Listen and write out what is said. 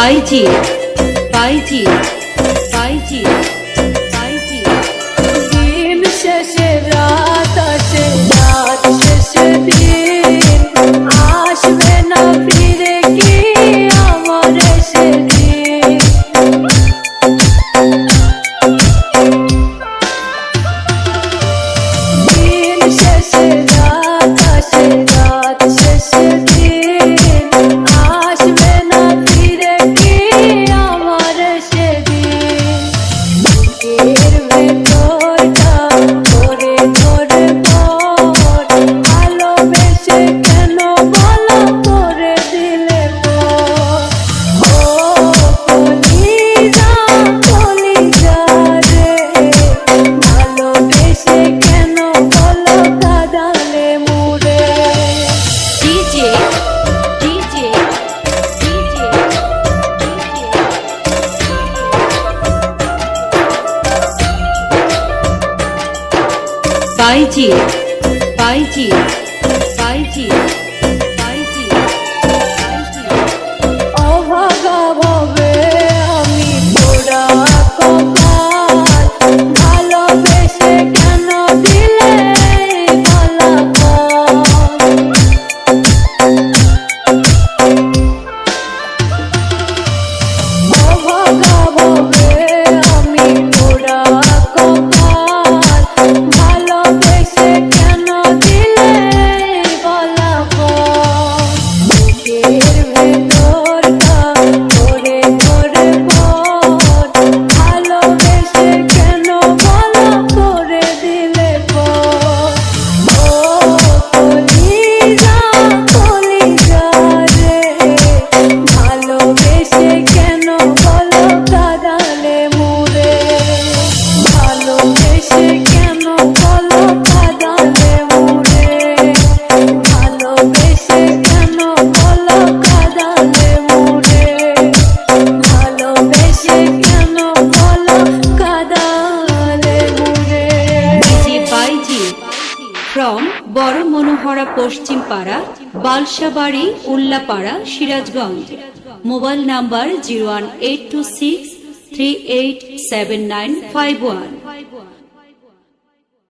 বাইজি বাইজি বাইজি বাইজি দিন শেষে রাত আসে, রাত শেষে দিন আসবে না ফিরে কি আমার সেদিন। দিন শেষে রাত আসে, রাত শেষে দিন আসবে না ফিরে কি আমার সেদিন। বুকের ভেতরটা ধরে ধরে পর ভালোবেসে কেন বলা করে দিলে পর। ও কলিজা কলিজা রে, ভালোবেসে কেন বলো কাঁদালে মুরে। ডিজে ডিজে ডিজে বাইজি বাইজি বাইজি বাইজি বাইজি অভাগা ভাবে আমি পোড়া কপাল, ভালোবেসে কেন দিলে ফলাফল। অভাগা ভাবে আমি পোড়া কপাল, ভালোবেসে কেন দিলে ফলাফল। বুকের ভেতরটা ধরে ধরে পর ভালোবেসে কেন বলা করে দিলে পর। ও কলিজা কলিজা রে, ভালোবেসে কেন বলো কাঁদালে মুরে। ভালোবেসে কেন বলো কাঁদালে মুরে। ভালোবেসে কেন বলো কাঁদালে মুরে। ভালোবেসে কেন বলো কাঁদালে মুরে। ডিজে বাইজি ফ্রম বড় মনোহরা পশ্চিম পাড়া, বালসাবাড়ি, উল্লাপাড়া, সিরাজগঞ্জ। Mobile number 01826387951।